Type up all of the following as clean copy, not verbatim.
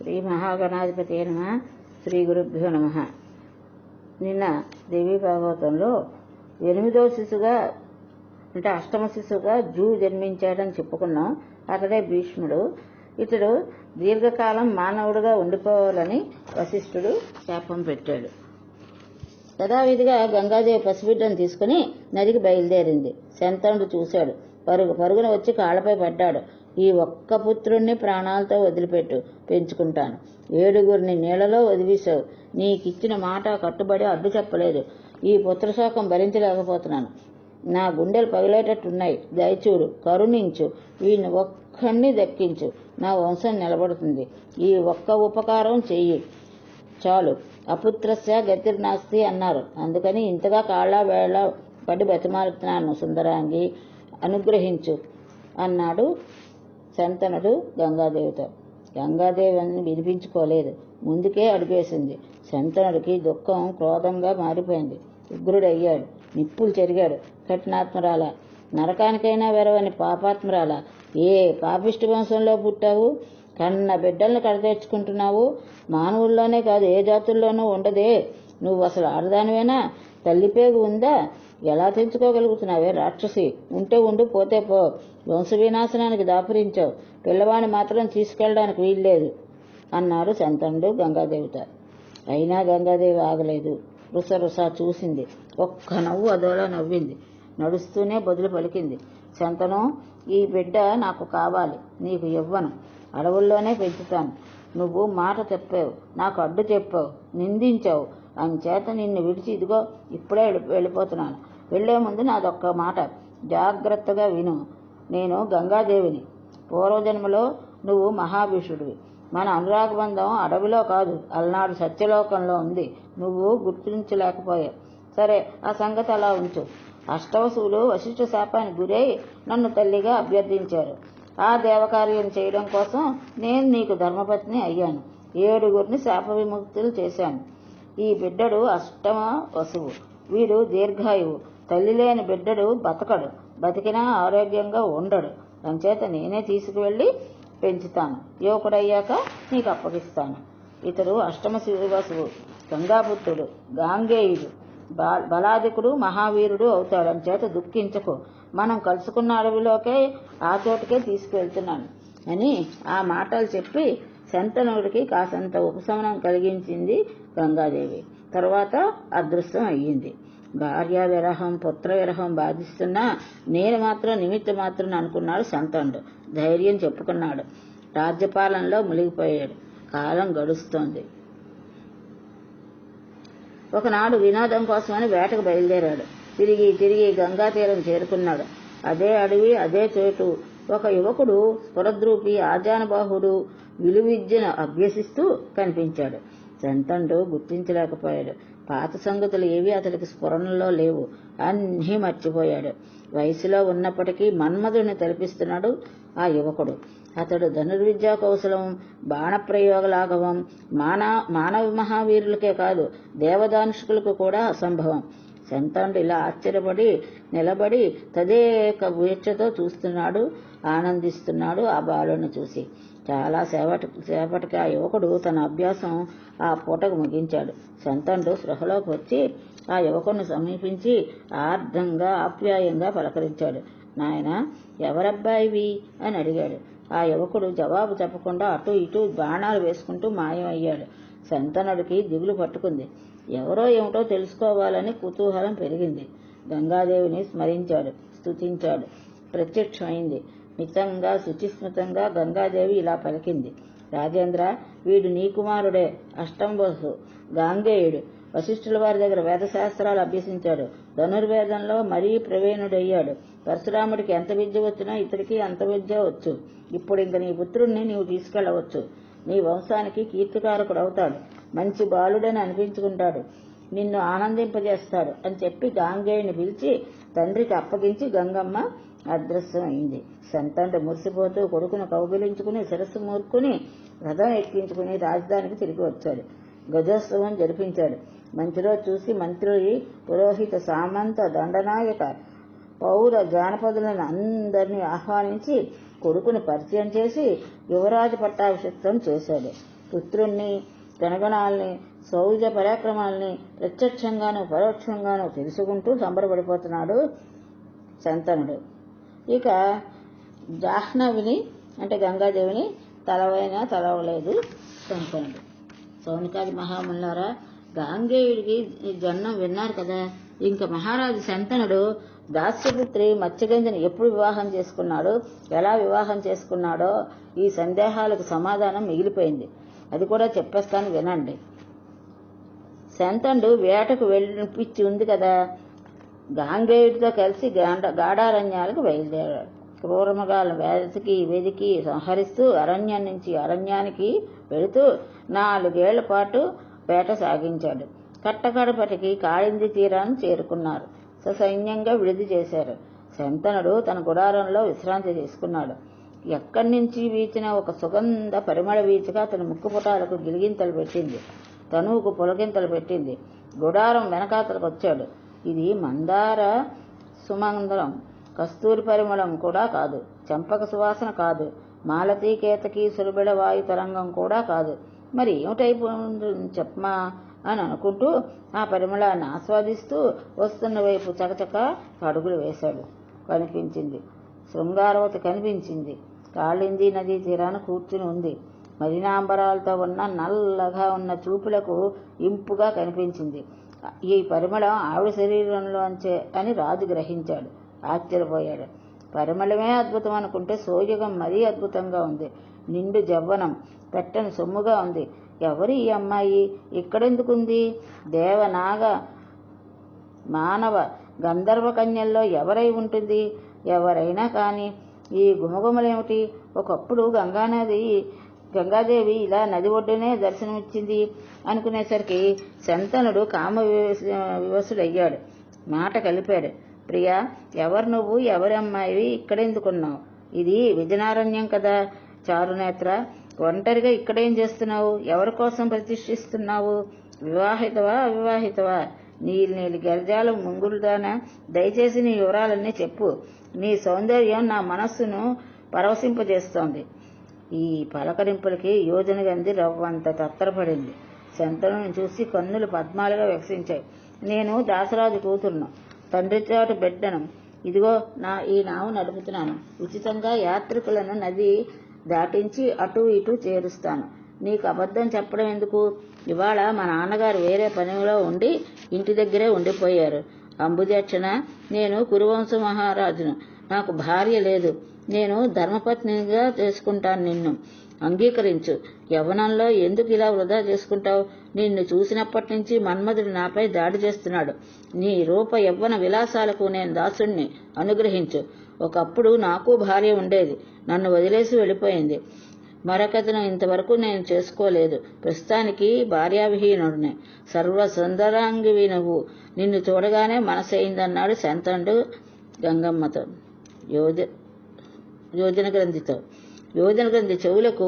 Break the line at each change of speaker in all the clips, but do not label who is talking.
శ్రీ మహాగణాధిపతి నమః. శ్రీ గురుభ్యో నమః. నిన్న దేవీ భాగవతంలో 8వ శిశువుగా అంటే అష్టమ శిశువుగా జన్మించాడని చెప్పుకున్నాం. అతడే భీష్ముడు. ఇతడు దీర్ఘకాలం మానవుడుగా ఉండిపోవాలని వశిష్ఠుడు శాపం పెట్టాడు. యథావిధిగా గంగాదేవి పసిబిడ్డను తీసుకుని నదికి బయలుదేరింది. శంతనుడు చూశాడు. పరుగున వచ్చి కాళ్ళపై పడ్డాడు. ఈ ఒక్క పుత్రుణ్ణి ప్రాణాలతో వదిలిపెట్టు, పెంచుకుంటాను. 7గురిని నీళ్లలో వదిలేశావు. నీకిచ్చిన మాట కట్టుబడి అడ్డు చెప్పలేదు. ఈ పుత్రశోకం భరించలేకపోతున్నాను. నా గుండెలు పగిలేటట్టున్నాయి. దయచూడు, కరుణించు. వీడిని ఒక్కడిని దక్కించు. నా వంశం నిలబడుతుంది. ఈ ఒక్క ఉపకారం చెయ్యి చాలు. అపుత్రస్య గతిర్నాస్తి అన్నారు. అందుకని ఇంతగా కాళ్ళ వేళ పడి బతిమాలుతున్నాను. సుందరాంగి, అనుగ్రహించు అన్నాడు శంతనుడు గంగాదేవితో. గంగాదేవి అని వినిపించుకోలేదు. ముందుకే అడుగేసింది. శంతనుడికి దుఃఖం క్రోధంగా మారిపోయింది. ఉగ్రుడయ్యాడు. నిప్పులు చెరిగాడు. కఠినాత్మరాల, నరకానికైనా వెరవని పాపాత్మరాల, ఏ పాపిష్టి వంశంలో పుట్టావు? కన్న బిడ్డలను కడతెచ్చుకుంటున్నావు. మానవుల్లోనే కాదు, ఏ జాతుల్లోనూ ఉండదే. నువ్వు అసలు ఆడదానివేనా? తల్లిపేగు ఉందా? ఎలా తెంచుకోగలుగుతున్నావే రాక్షసి? ఉంటే ఉండు, పోతే పో. వంశ వినాశనానికి దాపురించావు. పిల్లవాడిని మాత్రం తీసుకెళ్ళడానికి వీల్లేదు అన్నాడు శంతనుడు గంగాదేవితో. అయినా గంగాదేవి ఆగలేదు. రుసరుసా చూసింది. ఒక్క నవ్వు అదోలా నవ్వింది. నడుస్తూనే బదులు పలికింది. శంతను, ఈ బిడ్డ నాకు కావాలి. నీకు ఇవ్వను. అడవుల్లోనే పెంచుతాను. నువ్వు మాట చెప్పావు, నాకు అడ్డు చెప్పావు, నిందించావు. అంచేత నిన్ను విడిచి ఇదిగో ఇప్పుడే వెళ్ళిపోతున్నాను. వెళ్లే ముందు నాదొక్క మాట జాగ్రత్తగా విను. నేను గంగాదేవిని. పూర్వజన్మలో నువ్వు మహాభీషుడివి. మన అనురాగబంధం అడవిలో కాదు, అలనాడు సత్యలోకంలో ఉంది. నువ్వు గుర్తించలేకపోయావు. సరే, ఆ సంగతి అలా ఉంచు. అష్టవసువులు వశిష్ఠ శాపానికి గురై నన్ను తల్లిగా అభ్యర్థించారు. ఆ దేవకార్యం చేయడం కోసం నేను నీకు ధర్మపత్ని అయ్యాను. 7గురిని శాప విముక్తులు చేశాను. ఈ బిడ్డడు అష్టమ వసువు. వీడు దీర్ఘాయువు. తల్లి లేని బిడ్డడు బతకడు. బతికినా ఆరోగ్యంగా ఉండడు. అంచేత నేనే తీసుకువెళ్ళి పెంచుతాను. యువకుడయ్యాక నీకు అప్పగిస్తాను. ఇతడు అష్టమ వసువు, గంగాపుత్రుడు, గాంగేయుడు, బలాధికుడు, మహావీరుడు అవుతాడు. అంచేత దుఃఖించకు. మనం కలుసుకున్న అడవిలోకే, ఆ చోటుకే తీసుకువెళ్తున్నాను అని ఆ మాటలు చెప్పి శంతనుడికి కాసంత ఉపశమనం కలిగించింది గంగాదేవి. తర్వాత అదృశ్యం అయ్యింది. భార్య విరహం, పుత్ర విరహం బాధిస్తున్నా నేను మాత్రం నిమిత్త మాత్రం అనుకున్నాడు శంతనుడు. ధైర్యం చెప్పుకున్నాడు. రాజ్యపాలనలో మునిగిపోయాడు. కాలం గడుస్తోంది. ఒకనాడు వినోదం కోసమని వేటకు బయలుదేరాడు. తిరిగి గంగా తీరం చేరుకున్నాడు. అదే అడవి, అదే చోటు. ఒక యువకుడు, స్ఫురద్రూపి, ఆజానుబాహుడు, విలువిద్యను అభ్యసిస్తూ కనిపించాడు. శంతనుడు గుర్తించలేకపోయాడు. పాత సంగతులు ఏవి అతడికి స్ఫురణలో లేవు. అన్నీ మర్చిపోయాడు. వయసులో ఉన్నప్పటికీ మన్మధుడిని తలపిస్తున్నాడు ఆ యువకుడు. అతడు ధనుర్విద్యా కౌశలం, బాణప్రయోగలాఘవం మానవ మహావీరులకే కాదు, దేవదానుషులకు కూడా అసంభవం. శంతనుడు ఇలా ఆశ్చర్యపడి నిలబడి తదేక వీక్షతో చూస్తున్నాడు, ఆనందిస్తున్నాడు ఆ బాలుని చూసి. చాలా సేపటికి ఆ యువకుడు తన అభ్యాసం ఆ పూటకు ముగించాడు. శంతనుడు స్పృహలోకి వచ్చి ఆ యువకుడిని సమీపించి ఆర్ద్రంగా ఆప్యాయంగా పలకరించాడు. నాయనా, ఎవరబ్బాయివి అని అడిగాడు. ఆ యువకుడు జవాబు చెప్పకుండా అటు ఇటు బాణాలు వేసుకుంటూ మాయమయ్యాడు. శంతనుడికి దిగులు పట్టుకుంది. ఎవరో ఏమిటో తెలుసుకోవాలని కుతూహలం పెరిగింది. గంగాదేవిని స్మరించాడు, స్తుతించాడు. ప్రత్యక్షమైంది. మితంగా శుచిస్మితంగా గంగాదేవి ఇలా పలికింది. రాజేంద్ర, వీడు నీ కుమారుడే. అష్టంబసు, గాంగేయుడు. వశిష్ఠుల వారి దగ్గర వేదశాస్త్రాలు అభ్యసించాడు. ధనుర్వేదంలో మరీ ప్రవీణుడయ్యాడు. పరశురాముడికి ఎంత విద్య వచ్చినా ఇతడికి అంత విద్య వచ్చు. ఇప్పుడు ఇంక నీ పుత్రుణ్ణి నీవు తీసుకెళ్లవచ్చు. నీ వంశానికి కీర్తికారకుడవుతాడు. మంచి బాలుడని అనిపించుకుంటాడు. నిన్ను ఆనందింపజేస్తాడు అని చెప్పి గాంగేయుని పిలిచి తండ్రికి అప్పగించి గంగమ్మ అదృశ్యం అయింది. శంతనుడు మురిసిపోతూ కొడుకును కౌగిలించుకుని శిరస్సు మూర్చుకుని రథం ఎక్కించుకుని రాజధానికి తిరిగి వచ్చాడు. గజోత్సవం జరిపించాడు. మంచి రోజు చూసి మంత్రి, పురోహిత, సామంత, దండనాయక, పౌర జానపదులను అందరినీ ఆహ్వానించి కొడుకుని పరిచయం చేసి యువరాజు పట్టాభిషిక్తం చేశాడు. పుత్రుణ్ణి, గుణగుణాల్ని, శౌర్య పరాక్రమాల్ని ప్రత్యక్షంగానూ పరోక్షంగానూ తెలుసుకుంటూ సంబరపడిపోతున్నాడు శంతనుడు. ఇక జాహ్నవిని అంటే గంగాదేవిని తలవైనా తలవలేదు శంతనుడు. సౌనకాది మహాములారా, గాంగేయుడికి జన్మం విన్నారు కదా. ఇంకా మహారాజు శంతనుడు దాస్యపుత్రి మత్స్యగంధిని ఎప్పుడు వివాహం చేసుకున్నాడో, ఎలా వివాహం చేసుకున్నాడో ఈ సందేహాలకు సమాధానం మిగిలిపోయింది. అది కూడా చెప్పేస్తాను వినండి. శంతనుడు వేటకు వెళ్ళిపిచ్చి ఉంది కదా, గాంగేయుడితో కలిసి గాఢారణ్యాలకు బయలుదేరాడు. క్రూరమృగాలను వెతికి సంహరిస్తూ అరణ్యం నుంచి అరణ్యానికి వెళుతూ 4 ఏళ్ల పాటు వేట సాగించాడు. కట్టకడపటికి కాళింది తీరాన్ని చేరుకున్నారు. ససైన్యంగా విడిది చేశారు. శంతనుడు తన గుడారంలో విశ్రాంతి తీసుకున్నాడు. ఎక్కడి నుంచి వీచిన ఒక సుగంధ పరిమళ వీచిక అతని ముక్కుపుటాలకు గిలిగింతలు పెట్టింది, తనువుకు పులకింతలు పెట్టింది. గుడారం వెనకాతలకు వచ్చాడు. ఇది మందార సుమందరం, కస్తూరి పరిమళం కూడా కాదు, చంపక సువాసన కాదు, మాలతీ కేతకి సురబిడ వాయు తరంగం కూడా కాదు. మరి ఏమిటైపోయింది చెప్పమా అని అనుకుంటూ ఆ పరిమళాన్ని ఆస్వాదిస్తూ వస్తున్న వైపు చకచక అడుగులు వేశాడు. కనిపించింది, శృంగారవతి కనిపించింది. కాళింది నదీ తీరాన కూర్చుని ఉంది. మలినాంబరాలతో ఉన్న నల్లగా ఉన్న చూపులకు ఇంపుగా కనిపించింది. ఈ పరిమళం ఆవిడ శరీరంలోంచే అని రాజు గ్రహించాడు. ఆశ్చర్యపోయాడు. పరిమళమే అద్భుతం అనుకుంటే సోయగం మరీ అద్భుతంగా ఉంది. నిండు జవ్వనం, పెట్టని సొమ్ముగా ఉంది. ఎవరు ఈ అమ్మాయి? ఇక్కడెందుకుంది? దేవనాగ మానవ గంధర్వ కన్యల్లో ఎవరై ఉంటుంది? ఎవరైనా కానీ ఈ గుమగుమలేమిటి? ఒకప్పుడు గంగాదేవి ఇలా నది ఒడ్డునే దర్శనమిచ్చింది అనుకునేసరికి శంతనుడు కామ వివసుడయ్యాడు. మాట కలిపాడు. ప్రియా, ఎవరు నువ్వు? ఎవరి అమ్మాయివి? ఇక్కడెందుకున్నావు? ఇది విజనారణ్యం కదా. చారునేత్ర, ఒంటరిగా ఇక్కడేం చేస్తున్నావు? ఎవరి కోసం ప్రతిష్ఠిస్తున్నావు? వివాహితవా అవివాహితవా? నీలి గర్జాలు ముంగురుదానా? దయచేసి నీ వివరాలన్నీ చెప్పు. నీ సౌందర్యం నా మనస్సును పరవశింపజేస్తోంది. ఈ పలకరింపులకి యోజనగంధి రవ్వంత తత్తరపడింది. శంతనుని చూసి కన్నులు పద్మాలుగా వికసించాయి. నేను దాసరాజు కూతురును, తండ్రి చాటు బిడ్డను. ఇదిగో ఈ నావు నడుపుతున్నాను. ఉచితంగా యాత్రికులను నది దాటించి అటూ ఇటూ చేరుస్తాను. నీకు అబద్ధం చెప్పడం ఎందుకు? ఇవాళ మా నాన్నగారు వేరే పనిలో ఉండి ఇంటి దగ్గరే ఉండిపోయారు. అంబుజక్షణ, నేను కురువంశ మహారాజును. నాకు భార్య లేదు. నేను ధర్మపత్నిగా చేసుకుంటాను. నిన్ను అంగీకరించు. యవ్వనంలో ఎందుకు ఇలా వృధా చేసుకుంటావు? నిన్ను చూసినప్పటి నుంచి మన్మధుడు నాపై దాడి చేస్తున్నాడు. నీ రూప యవ్వన విలాసాలకు నేను దాసుణ్ణి. అనుగ్రహించు. ఒకప్పుడు నాకు భార్య ఉండేది, నన్ను వదిలేసి వెళ్ళిపోయింది. మరొకతను ఇంతవరకు నేను చేసుకోలేదు. ప్రస్తుతానికి భార్యావిహీనుడినే. సర్వసుందరాంగివి నువ్వు. నిన్ను చూడగానే మనసైందన్నాడు శంతనుడు గంగమ్మతో, యోజనగ్రంథితో. యోజనగ్రంథి చెవులకు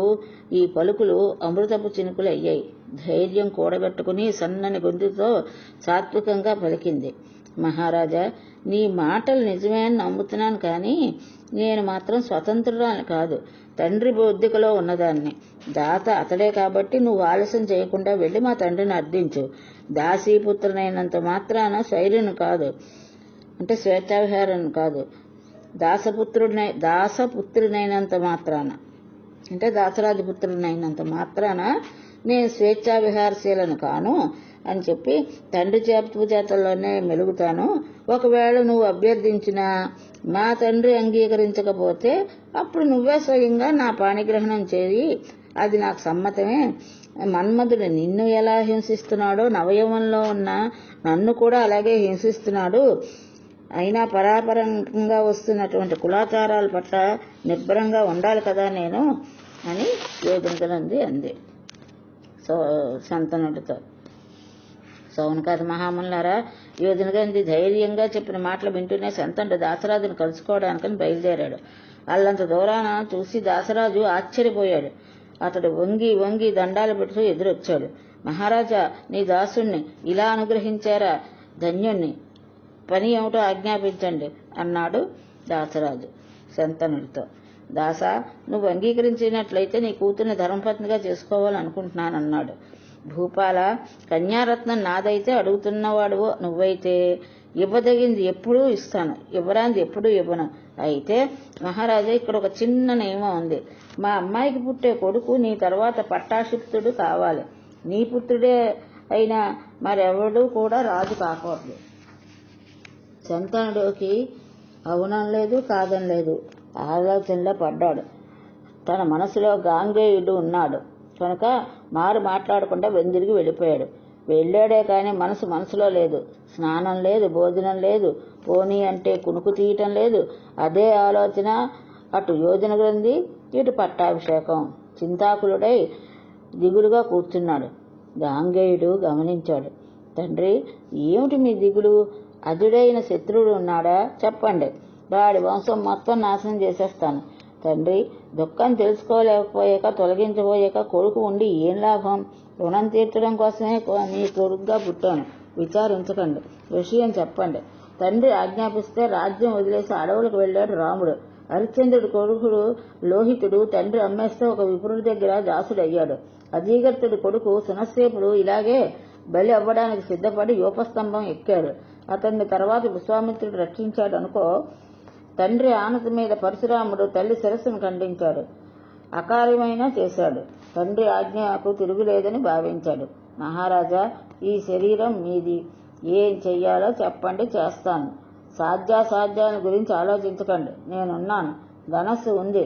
ఈ పలుకులు అమృతపు చినుకులు అయ్యాయి. ధైర్యం కూడగట్టుకుని సన్నని గొంతుతో సాత్వికంగా పలికింది. మహారాజా, నీ మాటలు నిజమే అని నమ్ముతున్నాను, కానీ నేను మాత్రం స్వతంత్రురాలు కాదు. తండ్రి బొద్దికలో ఉన్నదాన్ని. దాత అతడే కాబట్టి నువ్వు ఆలస్యం చేయకుండా వెళ్ళి మా తండ్రిని అర్థించు. దాసీపుత్రునైనంత మాత్రాన శైలిని కాదు, అంటే స్వేచ్ఛావిహారం కాదు. దాసపుత్రునైనంత మాత్రాన, అంటే దాసరాజపుత్రునైనంత మాత్రాన నేను స్వేచ్ఛా విహారశీలను కాను అని చెప్పి తండ్రి చేతుల్లోనే మెలుగుతాను. ఒకవేళ నువ్వు అభ్యర్థించినా మా తండ్రి అంగీకరించకపోతే అప్పుడు నువ్వే స్వయంగా నా పాణిగ్రహణం చేయి. అది నాకు సమ్మతమే. మన్మధుడు నిన్ను ఎలా హింసిస్తున్నాడో నవయవంలో ఉన్న నన్ను కూడా అలాగే హింసిస్తున్నాడు. అయినా పరాపరంగా వస్తున్నటువంటి కులాచారాల పట్ల నిర్భరంగా ఉండాలి కదా నేను అని యోజనగ్రంథి అంది శంతనుడితో. సౌనకాది మహాములారా, యోజనగ్రంథి ధైర్యంగా చెప్పిన మాటలు వింటూనే శంతనుడు దాసరాజును కలుసుకోవడానికని బయలుదేరాడు. అల్లంత దూరాన చూసి దాసరాజు ఆశ్చర్యపోయాడు. అతడు వంగి వంగి దండాలు పెడుతూ ఎదురొచ్చాడు. మహారాజా, నీ దాసుణ్ణి ఇలా అనుగ్రహించారా? ధన్యుణ్ణి. పని ఏమిటో ఆజ్ఞాపించండి అన్నాడు దాసరాజు శంతనుడితో. దాస, నువ్వు అంగీకరించినట్లయితే నీ కూతుర్ని ధర్మపత్నిగా చేసుకోవాలనుకుంటున్నానన్నాడు. భూపాల, కన్యారత్నం నాదైతే అడుగుతున్నవాడు నువ్వైతే ఇవ్వదగింది ఎప్పుడూ ఇస్తాను, ఇవ్వరాంది ఎప్పుడూ ఇవ్వను. అయితే మహారాజా, ఇక్కడ ఒక చిన్న నియమం ఉంది. మా అమ్మాయికి పుట్టే కొడుకు నీ తర్వాత పట్టాభిషిక్తుడు కావాలి. నీ పుత్రుడే అయినా మరెవడూ కూడా రాజు కాకూడదు. శంతనుడికి అవునం లేదు, కాదం లేదు. ఆలోచనలో పడ్డాడు. తన మనసులో గాంగేయుడు ఉన్నాడు కనుక మాట్లాడకుండా వెందిరిగి వెళ్ళిపోయాడు. వెళ్ళాడే కానీ మనసులో లేదు. స్నానం లేదు, భోజనం లేదు, పోనీ అంటే కునుకు తీయటం లేదు. అదే ఆలోచన. అటు యోజన గ్రంథి, ఇటు పట్టాభిషేకం. చింతాకులుడై దిగులుగా కూర్చున్నాడు. గాంగేయుడు గమనించాడు. తండ్రి, ఏమిటి మీ దిగులు? అజుడైన శత్రువుడు ఉన్నాడా? చెప్పండి, వాడి వంశం మొత్తం నాశనం చేసేస్తాను. తండ్రి, దుఃఖం తెలుసుకోలేకపోయాక, తొలగించబోయాక కొడుకు ఉండి ఏం లాభం? రుణం తీర్చడం కోసమే మీ కొడుకుగా పుట్టాను. విచారించకండి, విషయం చెప్పండి. తండ్రి ఆజ్ఞాపిస్తే రాజ్యం వదిలేసి అడవులకు వెళ్ళాడు రాముడు. హరిశ్చంద్రుడి కొడుకుడు లోహితుడు తండ్రి అమ్మేస్తే ఒక విప్రుడి దగ్గర దాసుడయ్యాడు. అజీగర్తుడి కొడుకు సునస్సేపుడు ఇలాగే బలి అవ్వడానికి సిద్ధపడి యూపస్తంభం ఎక్కాడు. అతన్ని తర్వాత విశ్వామిత్రుడు రక్షించాడు అనుకో. తండ్రి ఆనతి మీద పరశురాముడు తల్లి శిరస్సును ఖండించాడు. అకార్యమైనా చేశాడు. తండ్రి ఆజ్ఞకు తిరుగులేదని భావించాడు. మహారాజా, ఈ శరీరం మీది. ఏం చెయ్యాలో చెప్పండి, చేస్తాను. సాధ్యాసాధ్యాల గురించి ఆలోచించకండి, నేనున్నాను. ధనస్సు ఉంది.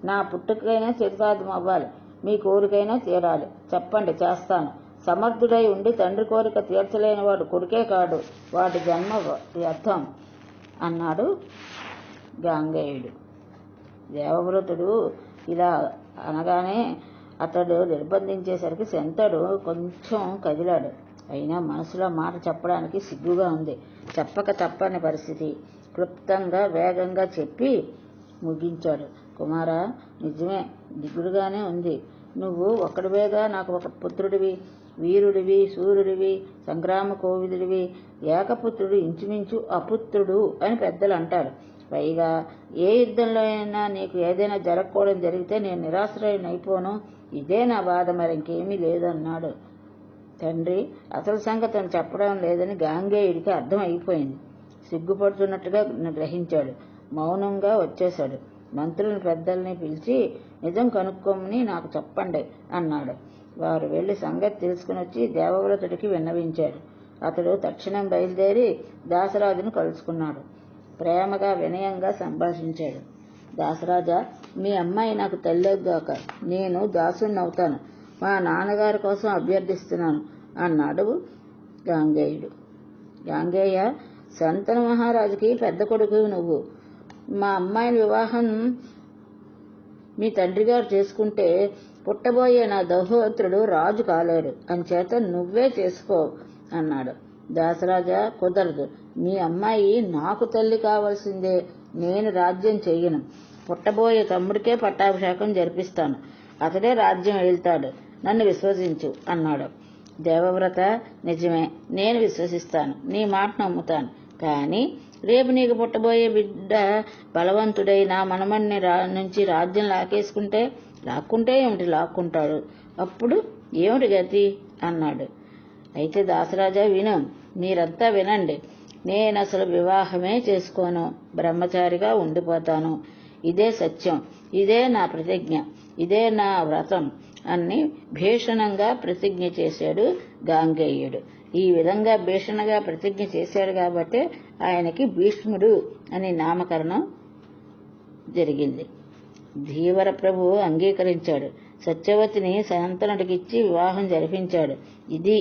నా పుట్టుకైనా చరితార్థం అవ్వాలి. మీ కోరికైనా తీరాలి. చెప్పండి, చేస్తాను. సమర్థుడై ఉండి తండ్రి కోరిక తీర్చలేని వాడు కొడుకే కాడు, వాటి జన్మ వ్యర్థం అన్నాడు గాంగేయుడు. దేవవ్రతుడు ఇలా అనగానే అతడు నిర్బంధించేసరికి శంతడు కొంచెం కదిలాడు. అయినా మనసులో మాట చెప్పడానికి సిగ్గుగా ఉంది. చెప్పక తప్పని పరిస్థితి. క్లుప్తంగా వేగంగా చెప్పి ముగించాడు. కుమారా, నిజమే, దిగులుగానే ఉంది. నువ్వు ఒక్కడివేగా నాకు ఒక పుత్రుడివి, వీరుడివి, సూర్యుడివి, సంగ్రామ కోవిదుడివి. ఏకపుత్రుడు ఇంచుమించు అపుత్రుడు అని పెద్దలు అంటారు. పైగా ఏ యుద్ధంలో అయినా నీకు ఏదైనా జరగకూడదు జరిగితే నేను నిరాశ్రయునైపోను. ఇదే నా బాధ, మరింకేమీ లేదన్నాడు. తండ్రి అసలు సంగతిని చెప్పడం లేదని గాంగేయుడికి అర్థం అయిపోయింది. సిగ్గుపడుతున్నట్టుగా గ్రహించాడు. మౌనంగా వచ్చేశాడు. మంత్రులను పెద్దల్ని పిలిచి నిజం కనుక్కోమని నాకు చెప్పండి అన్నాడు. వారు వెళ్లి సంగతి తెలుసుకుని వచ్చి దేవవ్రతుడికి విన్నవించాడు. అతడు తక్షణం బయలుదేరి దాసరాజును కలుసుకున్నాడు. ప్రేమగా వినయంగా సంభాషించాడు. దాసరాజా, మీ అమ్మాయి నాకు తల్లిగాక, నేను దాసుణ్ణవుతాను. మా నాన్నగారి కోసం అభ్యర్థిస్తున్నాను అన్నాడు గాంగేయుడు. గాంగేయ, శంతను మహారాజుకి పెద్ద కొడుకు నువ్వు. మా అమ్మాయిని వివాహం మీ తండ్రి గారు చేసుకుంటే పుట్టబోయే నా దహోత్రుడు రాజు కాలేడు. అంచేత నువ్వే చేసుకో అన్నాడు. దాసరాజా, కుదరదు. మీ అమ్మాయి నాకు తల్లి కావాల్సిందే. నేను రాజ్యం చెయ్యను. పుట్టబోయే తమ్ముడికే పట్టాభిషేకం జరిపిస్తాను. అతడే రాజ్యం వెళ్తాడు. నన్ను విశ్వసించు అన్నాడు. దేవవ్రత, నిజమే, నేను విశ్వసిస్తాను. నీ మాట నమ్ముతాను. కానీ రేపు నీకు పుట్టబోయే బిడ్డ బలవంతుడై నా మనమణ్ణి నుంచి రాజ్యం లాక్కుంటే ఏమిటి లాక్కుంటాడు. అప్పుడు ఏమిటి గతి అన్నాడు. అయితే దాసరాజా, విను, మీరంతా వినండి. నేను అసలు వివాహమే చేసుకోను. బ్రహ్మచారిగా ఉండిపోతాను. ఇదే సత్యం. ఇదే నా ప్రతిజ్ఞ. ఇదే నా వ్రతం అని భీషణంగా ప్రతిజ్ఞ చేశాడు గాంగేయుడు. ఈ విధంగా భీషణగా ప్రతిజ్ఞ చేశాడు కాబట్టి ఆయనకి భీష్ముడు అని నామకరణం జరిగింది. ధీవర ప్రభువు అంగీకరించాడు. సత్యవతిని శంతనుడికిచ్చి వివాహం జరిపించాడు. ఇది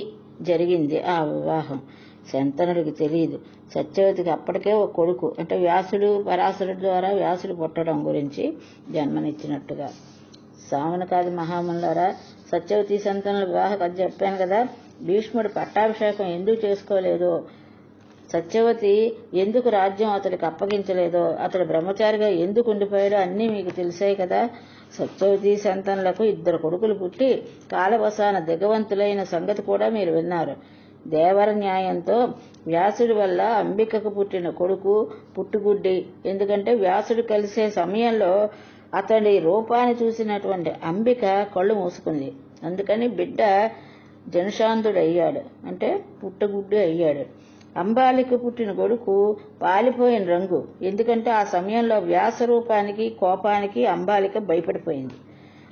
జరిగింది ఆ వివాహం. శంతనుడికి తెలియదు. సత్యవతికి అప్పటికే ఒక కొడుకు, అంటే వ్యాసుడు, పరాశరుడి ద్వారా వ్యాసుడు పుట్టడం గురించి జన్మనిచ్చినట్టుగా. సామనకాది మహామునులారా, సత్యవతి సంతనుల వివాహ కథ చెప్పాను కదా. భీష్ముడు పట్టాభిషేకం ఎందుకు చేసుకోలేదో, సత్యవతి ఎందుకు రాజ్యం అతడికి అప్పగించలేదో, అతడు బ్రహ్మచారిగా ఎందుకు ఉండిపోయాడో అన్నీ మీకు తెలిసాయి కదా. సత్యవతి సంతనులకు 2 కొడుకులు పుట్టి కాలవసాన దిగవంతులైన సంగతి కూడా మీరు విన్నారు. దేవర న్యాయంతో వ్యాసుడి వల్ల అంబికకు పుట్టిన కొడుకు పుట్టుగుడ్డి. ఎందుకంటే వ్యాసుడు కలిసే సమయంలో అతడి రూపాన్ని చూసినటువంటి అంబిక కళ్ళు మూసుకుంది. అందుకని బిడ్డ జనశాంతుడయ్యాడు, అంటే పుట్టగుడ్డు అయ్యాడు. అంబాలిక పుట్టిన కొడుకు పాలిపోయిన రంగు. ఎందుకంటే ఆ సమయంలో వ్యాస రూపానికి కోపానికి అంబాలిక భయపడిపోయింది.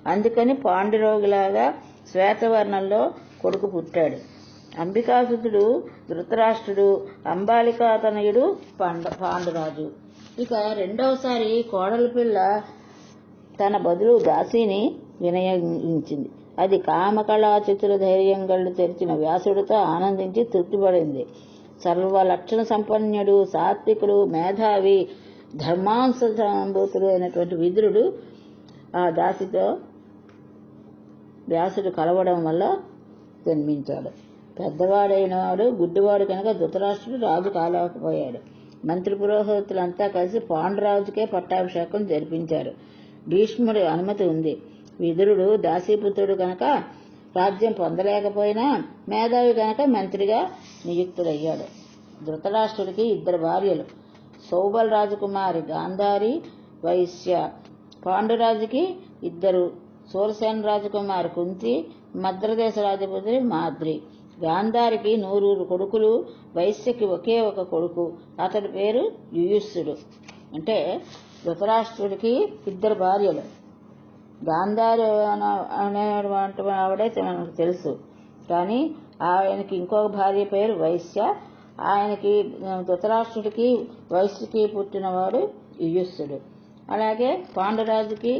అందుకని పాండురోగిలాగా శ్వేతవర్ణంలో కొడుకు పుట్టాడు. అంబికాసుతుడు ధృతరాష్ట్రుడు, అంబాలికాతనయుడు పాండురాజు. ఇక రెండవసారి కోడలి పిల్ల తన బదులు దాసిని వినియోగించింది. అది కామకళాచితుల ధైర్యం గళ్ళు తెరిచిన వ్యాసుడితో ఆనందించి తృప్తిపడింది. సర్వలక్షణ సంపన్నుడు, సాత్వికుడు, మేధావి, ధర్మాంశంభూతుడు అయినటువంటి విదురుడు ఆ దాసితో వ్యాసుడు కలవడం వల్ల జన్మించాడు. పెద్దవాడైన వాడు గుడ్డివాడు కనుక ధృతరాష్ట్రుడు రాజు కాలేకపోయాడు. మంత్రి పురోహితులంతా కలిసి పాండురాజుకే పట్టాభిషేకం జరిపించారు. భీష్ముడి అనుమతి ఉంది. విదురుడు దాసీపుత్రుడు కనుక రాజ్యం పొందలేకపోయినా మేధావి కనుక మంత్రిగా నియుక్తుడయ్యాడు. ధృతరాష్ట్రుడికి 2 భార్యలు. సౌబల రాజకుమారి గాంధారి వైశ్య. పాండురాజుకి 2. సూరసేన రాజకుమారి కుంతి, మద్రదేశ రాజపుత్రి మాద్రి. గాంధారికి 100 కొడుకులు, వైశ్యకి ఒకే ఒక కొడుకు. అతడి పేరు యుయుస్సుడు. అంటే ధృతరాష్ట్రుడికి 2 భార్యలు. గాంధారి అనేటువంటి ఆవిడైతే మనకు తెలుసు, కానీ ఆయనకి ఇంకొక భార్య పేరు వైశ్య. ఆయనకి ధృతరాష్ట్రుడికి వైశ్యకి పుట్టినవాడు యుయుస్సుడు. అలాగే పాండురాజుకి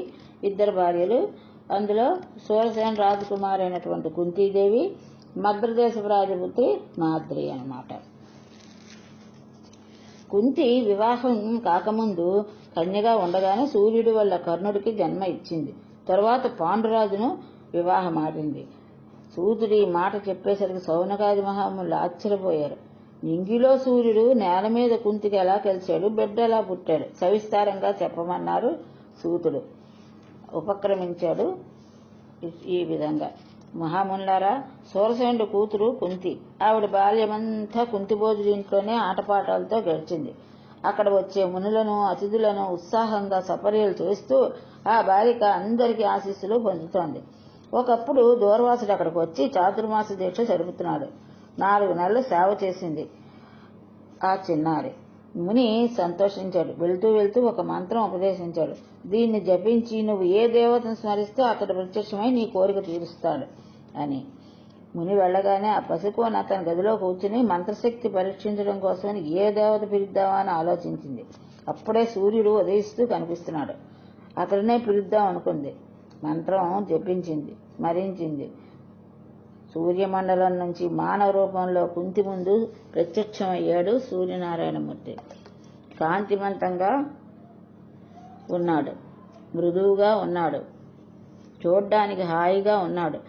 2 భార్యలు. అందులో సూరసేన రాజకుమారి అయినటువంటి కుంతీదేవి, మద్రదేశపు రాజపుత్రి మాద్రి అన్నమాట. కుంతి వివాహం కాకముందు కన్యగా ఉండగానే సూర్యుడి వల్ల కర్ణుడికి జన్మ ఇచ్చింది. తరువాత పాండురాజును వివాహమాడింది. సూతుడి మాట చెప్పేసరికి సౌనకాది మహాములు ఆశ్చర్యపోయారు. నింగిలో సూర్యుడు నేల మీద కుంతికి ఎలా కలిశాడు, బిడ్డ ఎలా పుట్టాడు, సవిస్తారంగా చెప్పమన్నారు. సూతుడు ఉపక్రమించాడు ఈ విధంగా. మహామునులారా, సూరసేనుడి కూతురు కుంతి. ఆవిడ బాల్యమంతా కుంతిబోధుడి ఇంట్లోనే ఆటపాటాలతో గడిచింది. అక్కడ వచ్చే మునులను అతిథులను ఉత్సాహంగా సపర్యలు చేస్తూ ఆ బాలిక అందరికీ ఆశీస్సులు పొందుతోంది. ఒకప్పుడు దూర్వాసుడు అక్కడికి వచ్చి చాతుర్మాస దీక్ష జరుపుతున్నాడు. 4 నెలలు సేవ చేసింది ఆ చిన్నారి. ముని సంతోషించాడు. వెళ్తూ వెళ్తూ ఒక మంత్రం ఉపదేశించాడు. దీన్ని జపించి నువ్వు ఏ దేవతను స్మరిస్తే అతడు ప్రత్యక్షమై నీ కోరిక తీరుస్తాడు అని. ముని వెళ్ళగానే ఆ పసికోన అతని గదిలో కూర్చుని మంత్రశక్తి పరీక్షించడం కోసమని ఏ దేవత పిలుద్దామా అని ఆలోచించింది. అప్పుడే సూర్యుడు ఉదయిస్తూ కనిపిస్తున్నాడు. అతడినే పిలుద్దాం అనుకుంది. మంత్రం జపించింది, స్మరించింది. సూర్యమండలం నుంచి మానవ రూపంలో కుంతి ముందు ప్రత్యక్షమయ్యాడు సూర్యనారాయణమూర్తి. కాంతివంతంగా ఉన్నాడు, మృదువుగా ఉన్నాడు, చూడ్డానికి హాయిగా ఉన్నాడు.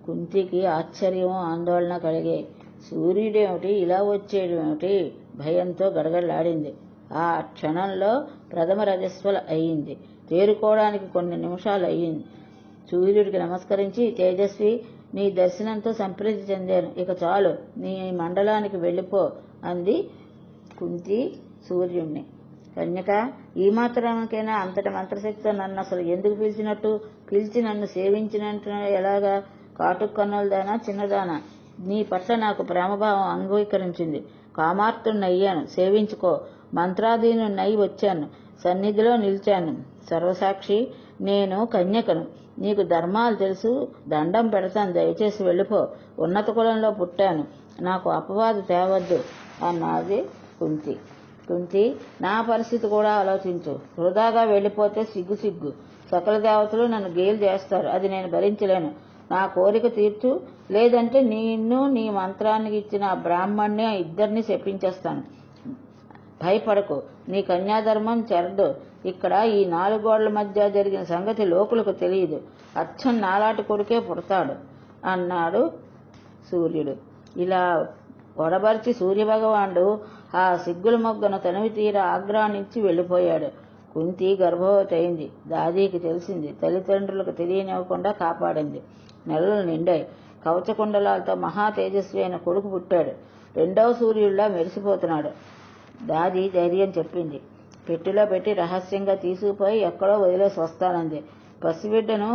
కుంతికి ఆశ్చర్యం, ఆందోళన కలిగాయి. సూర్యుడేమిటి, ఇలా వచ్చేయడమేమిటి? భయంతో గడగడలాడింది. ఆ క్షణంలో ప్రథమ రజస్వల అయింది. తేరుకోవడానికి కొన్ని నిమిషాలు అయ్యింది. సూర్యుడికి నమస్కరించి, తేజస్వి, నీ దర్శనంతో సంప్రీతి చెందాను, ఇక చాలు, నీ మండలానికి వెళ్ళిపో అంది కుంతి సూర్యుణ్ణి. కన్యక, ఈ మాత్రానికైనా అంతటి మంత్రశక్తితో నన్ను అసలు ఎందుకు పిలిచినట్టు? పిలిచి నన్ను సేవించినట్టు ఎలాగా? కాటుకు కన్నులదానా, చిన్నదానా? నీ పట్ల నాకు ప్రేమభావం అంగీకరించింది. కామార్తున్నయ్యాను, సేవించుకో. మంత్రాధీనున్నై వచ్చాను, సన్నిధిలో నిలిచాను. సర్వసాక్షి, నేను కన్యకను, నీకు ధర్మాలు తెలుసు, దండం పెడతాను, దయచేసి వెళ్ళిపో. ఉన్నత కులంలో పుట్టాను, నాకు అపవాదు తేవద్దు అన్నది కుంతి. కుంతి, నా పరిస్థితి కూడా ఆలోచించు. వృధాగా వెళ్ళిపోతే సిగ్గు. సకల దేవతలు నన్ను గేలు చేస్తారు, అది నేను భరించలేను. నా కోరిక తీర్చు, లేదంటే నిన్ను, నీ మంత్రానికి ఇచ్చిన ఆ బ్రాహ్మణ్ణి, 2 శపించేస్తాను. భయపడకు, నీ కన్యాధర్మం చెరడు. ఇక్కడ ఈ 4 గోడల మధ్య జరిగిన సంగతి లోకులకు తెలియదు. అచ్చం నాలాటి కొడుకే పుడతాడు అన్నాడు సూర్యుడు. ఇలా ఒడబర్చి సూర్యభగవానుడు ఆ సిగ్గుల మొగ్గను తనివి తీర ఆగ్రానించి వెళ్ళిపోయాడు. కుంతి గర్భవతి అయింది. దాదీకి తెలిసింది. తల్లిదండ్రులకు తెలియనివ్వకుండా కాపాడింది. నెలలు నిండాయి. కవచకుండలాలతో మహా తేజస్వి అయిన కొడుకు పుట్టాడు. 2వ సూర్యుడిలా మెరిసిపోతున్నాడు. దాది ధైర్యం చెప్పింది. పెట్టెలో పెట్టి రహస్యంగా తీసుకుపోయి ఎక్కడో వదిలేసి వస్తానంది. పసిబిడ్డను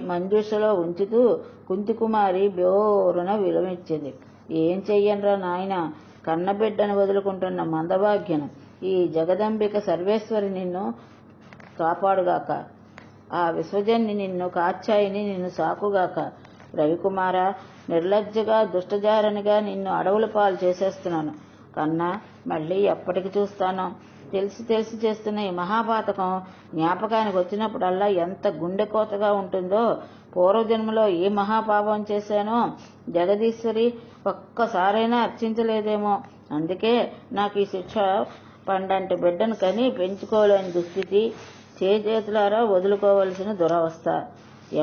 మంజూషలో ఉంచుతూ కుంతికుమారి బోరున విలమిచ్చింది. ఏం చెయ్యనురా నాయన, కన్నబిడ్డను వదులుకుంటున్న మందభాగ్యను. ఈ జగదంబిక సర్వేశ్వరి నిన్ను కాపాడుగాక. ఆ విశ్వజన్ని నిన్ను కాచాయిని నిన్ను సాకుగాక. రవికుమార, నిర్లజ్జగా దుష్టజారనిగా నిన్ను అడవుల పాలు చేసేస్తున్నాను కన్నా. మళ్ళీ ఎప్పటికి చూస్తానో. తెలిసి తెలిసి చేస్తున్న ఈ మహాపాతకం జ్ఞాపకానికి వచ్చినప్పుడల్లా ఎంత గుండెకోతగా ఉంటుందో. పూర్వజన్మలో ఏ మహాపాపం చేశానో జగదీశ్వరి ఒక్కసారైనా అర్చించలేదేమో. అందుకే నాకు ఈ శిక్ష. పండంటి బిడ్డను కని పెంచుకోలేని దుస్థితి, చేతులారా వదులుకోవలసిన దురవస్థ.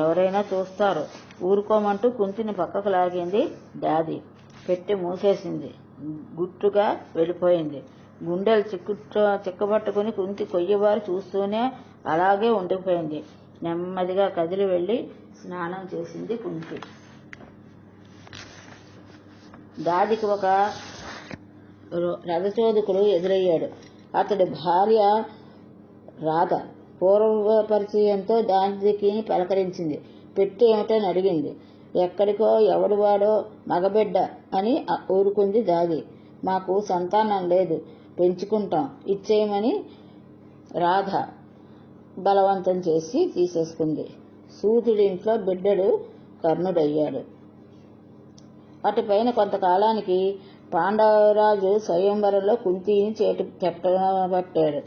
ఎవరైనా చూస్తారు ఊరుకోమంటూ కుంతిని పక్కకు లాగింది దాది. పెట్టి మూసేసింది. గుట్టుగా వెళ్ళిపోయింది. గుండెలు చిక్కబట్టుకుని కుంతి కొయ్యవారు చూస్తూనే అలాగే ఉండిపోయింది. నెమ్మదిగా కదిలి వెళ్ళి స్నానం చేసింది కుంతి. దాదికి ఒక రథచోదకుడు ఎదురయ్యాడు. అతడి భార్య రాధ. పూర్వ పరిచయంతో దాదికి పలకరించింది. పెట్టి ఏమిటని అడిగింది. ఎక్కడికో ఎవడివాడో మగబిడ్డ అని ఊరుకుంది దాది. మాకు సంతానం లేదు, పెంచుకుంటాం, ఇచ్చేయమని రాధ బలవంతం చేసి తీసేసుకుంది. సూతుడింట్లో బిడ్డడు కర్ణుడయ్యాడు. అటుపైన కొంతకాలానికి పాండవరాజు స్వయంవరంలో కుంతిని చేటు పెట్టబట్టాడు.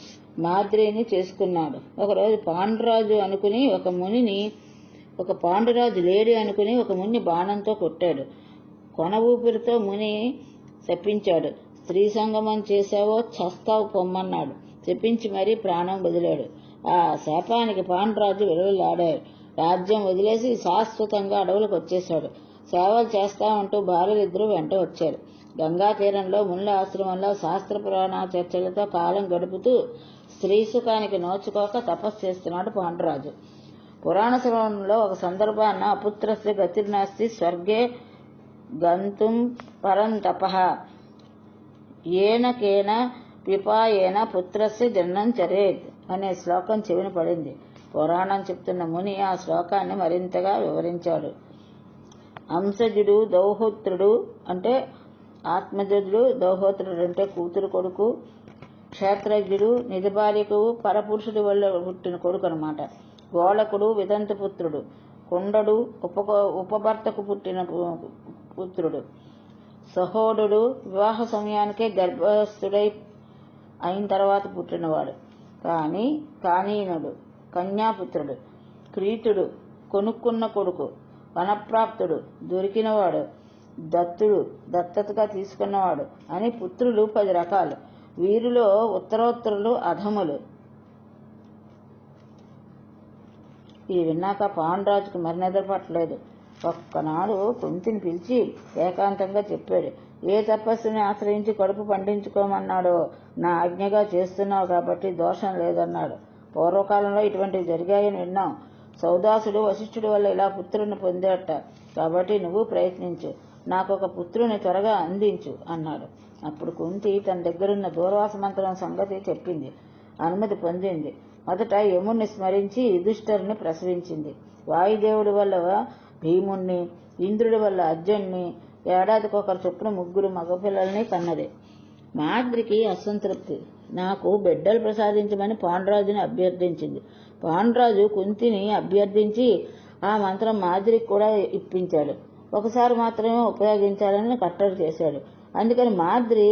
మాద్రిని చేసుకున్నాడు. ఒకరోజు పాండురాజు లేడి అనుకుని ఒక ముని బాణంతో కొట్టాడు. కొన ఊపిరితో ముని శపించాడు. స్త్రీ సంగమం చేశావో చస్తావు పొమ్మన్నాడు. శపించి మరీ ప్రాణం వదిలాడు. ఆ శాపానికి పాండురాజు విలువలాడాడు. రాజ్యం వదిలేసి శాశ్వతంగా అడవులకు వచ్చేశాడు. సేవలు చేస్తామంటూ భార్యలిద్దరూ వెంట వచ్చారు. గంగా తీరంలో మునుల ఆశ్రమంలో శాస్త్ర పురాణ చర్చలతో కాలం గడుపుతూ స్త్రీ సుఖానికి నోచుకోక తపస్సు చేస్తున్నాడు పాండురాజు. పురాణ శ్రవణంలో ఒక సందర్భాన్న అపుత్రస్య గతిర్నాస్తి స్వర్గే గంతుం పరం తపః ఏన పిపాయేన పుత్రస్య జన్నం చరేత్ అనే శ్లోకం చెవిన పడింది. పురాణం చెప్తున్న ముని ఆ శ్లోకాన్ని మరింతగా వివరించాడు. అంశజుడు దౌహోత్రుడు అంటే ఆత్మజుడు, దౌహోత్రుడు అంటే కూతురు కొడుకు, క్షేత్రజ్ఞుడు నిజ భార్యకు పరపురుషుడి వల్ల పుట్టిన కొడుకు అనమాట. గోళకుడు విదంతపుత్రుడు, కుండడు ఉపభర్తకు పుట్టిన పుత్రుడు, సహోడు వివాహ సమయానికే గర్భస్థుడై అయిన తర్వాత పుట్టినవాడు. కానీనుడు కన్యాపుత్రుడు, క్రీతుడు కొనుక్కున్న కొడుకు, వనప్రాప్తుడు దొరికినవాడు, దత్తుడు దత్తతగా తీసుకున్నవాడు అని పుత్రులు 10 రకాలు. వీరిలో ఉత్తరోత్తరులు అధములు. ఇది విన్నాక పాండురాజుకు మరి నిద్ర పట్టలేదు. ఒక్కనాడు కుంతిని పిలిచి ఏకాంతంగా చెప్పాడు. ఏ తపస్సుని ఆశ్రయించి కడుపు పండించుకోమన్నాడో నా ఆజ్ఞగా చేస్తున్నావు కాబట్టి దోషం లేదన్నాడు. పూర్వకాలంలో ఇటువంటివి జరిగాయని విన్నాం. సౌదాసుడు వశిష్ఠుడి వల్ల ఇలా పుత్రుని పొందేట కాబట్టి నువ్వు ప్రయత్నించు, నాకు ఒక పుత్రుని త్వరగా అందించు అన్నాడు. అప్పుడు కుంతి తన దగ్గరున్న దూర్వాస మంత్రం సంగతి చెప్పింది. అనుమతి పొందింది. మొదట యముణ్ణి స్మరించి యుధిష్ఠిరుని ప్రసవించింది. వాయుదేవుడి వల్ల భీముణ్ణి, ఇంద్రుడి వల్ల అర్జున్ని, ఏడాదికొకరు చొప్పున 3 మగపిల్లల్ని కన్నది. మాద్రికి అసంతృప్తి. నాకు బిడ్డలు ప్రసాదించమని పాండురాజుని అభ్యర్థించింది. పాండురాజు కుంతిని అభ్యర్థించి ఆ మంత్రం మాద్రికి కూడా ఇప్పించాడు. ఒకసారి మాత్రమే ఉపయోగించాలని కట్టడి చేశాడు. అందుకని మాద్రి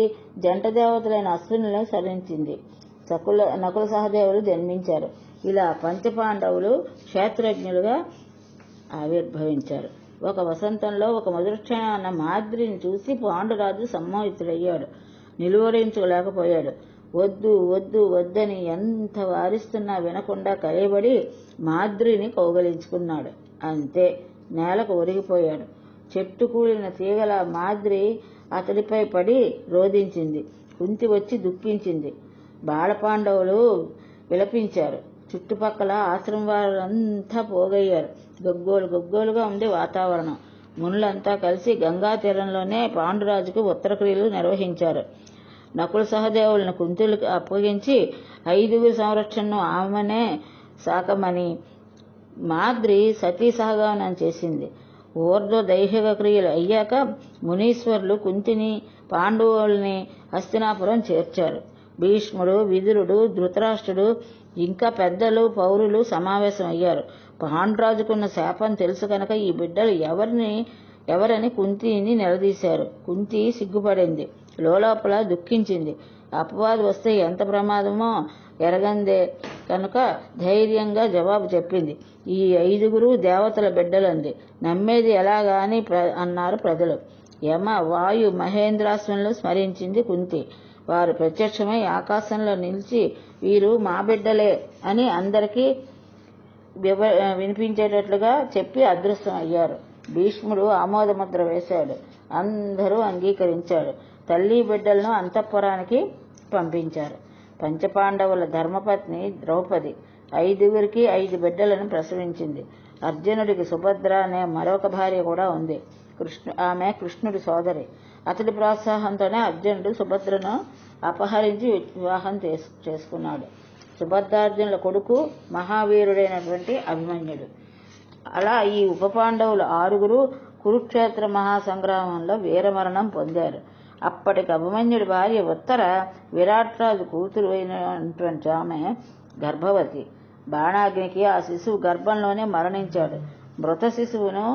జంట దేవతలైన అశ్వినులను సరించింది. నకుల సహదేవులు జన్మించారు. ఇలా పంచపాండవులు క్షేత్రజ్ఞులుగా ఆవిర్భవించారు. ఒక వసంతంలో ఒక మధురక్షణ మాద్రిని చూసి పాండురాజు సమ్మోహితుడయ్యాడు. నిలువరించుకోలేకపోయాడు. వద్దు వద్దు వద్దని ఎంత వారిస్తున్నా వినకుండా కలయబడి మాద్రిని కౌగలించుకున్నాడు. అంతే, నేలకు ఒరిగిపోయాడు. చెట్టు కూలిన తీగల మాద్రి అతడిపై పడి రోధించింది. కుంతి వచ్చి దుఃఖించింది. బాలపాండవులు విలపించారు. చుట్టుపక్కల ఆశ్రమం వారంతా పోగయ్యారు. గగ్గోలుగా ఉంది వాతావరణం. మునులంతా కలిసి గంగా తీరంలోనే పాండురాజుకు ఉత్తరక్రియలు నిర్వహించారు. నకుల సహదేవులను కుంతులకు అప్పగించి 5 సంరక్షణను ఆమెనే సాకమని మాద్రి సతీ సహగమనం చేసింది. ఊర్ధ్వ దైహిక క్రియలు అయ్యాక మునీశ్వరులు కుంతిని పాండవుల్ని హస్తినాపురం చేర్చారు. భీష్ముడు, విదురుడు, ధృతరాష్ట్రుడు ఇంకా పెద్దలు పౌరులు సమావేశం అయ్యారు. పాండురాజుకున్న శాపం తెలుసు కనుక ఈ బిడ్డలు ఎవరని కుంతిని నిలదీశారు. కుంతి సిగ్గుపడింది, లోలోపల దుఃఖించింది. అపవాదు వస్తే ఎంత ప్రమాదమో ఎరగందే కనుక ధైర్యంగా జవాబు చెప్పింది. ఈ 5 దేవతల బిడ్డలంది. నమ్మేది ఎలాగా అని అన్నారు ప్రజలు. యమ, వాయు, మహేంద్రాశ్వనులు స్మరించింది కుంతి. వారు ప్రత్యక్షమై ఆకాశంలో నిలిచి వీరు మా బిడ్డలే అని అందరికీ వినిపించేటట్లుగా చెప్పి అదృశ్యమయ్యారు. భీష్ముడు ఆమోదముద్ర వేశాడు. అందరూ అంగీకరించాడు. తల్లి బిడ్డలను అంతఃపురానికి పంపించారు. పంచపాండవుల ధర్మపత్ని ద్రౌపది 5 బిడ్డలను ప్రసవించింది. అర్జునుడికి సుభద్ర అనే మరొక భార్య కూడా ఉంది. ఆమె కృష్ణుడి సోదరి. అతడి ప్రోత్సాహంతోనే అర్జునుడు సుభద్రను అపహరించి వివాహం చేసుకున్నాడు. సుభద్రార్జునుల కొడుకు మహావీరుడైనటువంటి అభిమన్యుడు. అలా ఈ ఉప పాండవులు 6 కురుక్షేత్ర మహాసంగ్రామంలో వీరమరణం పొందారు. అప్పటికి అభిమన్యుడి భార్య ఉత్తర విరాట్రాజు కూతురు అయినటువంటి ఆమె గర్భవతి. బాణాగ్నికి ఆ శిశువు గర్భంలోనే మరణించాడు. మృత శిశువును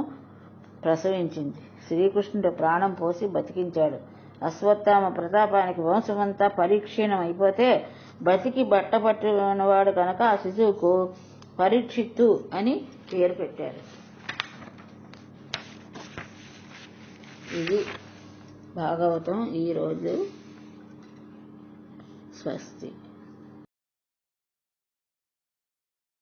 ప్రసవించింది. శ్రీకృష్ణుడు ప్రాణం పోసి బతికించాడు. అశ్వత్థామ ప్రతాపానికి వంశమంతా పరిక్షీణం అయిపోతే బతికి బట్టపట్టినవాడు కనుక ఆ శిశువుకు పరీక్షిత్తు అని పేరు పెట్టారు. ఇది భాగవతం ఈరోజు. స్వస్తి.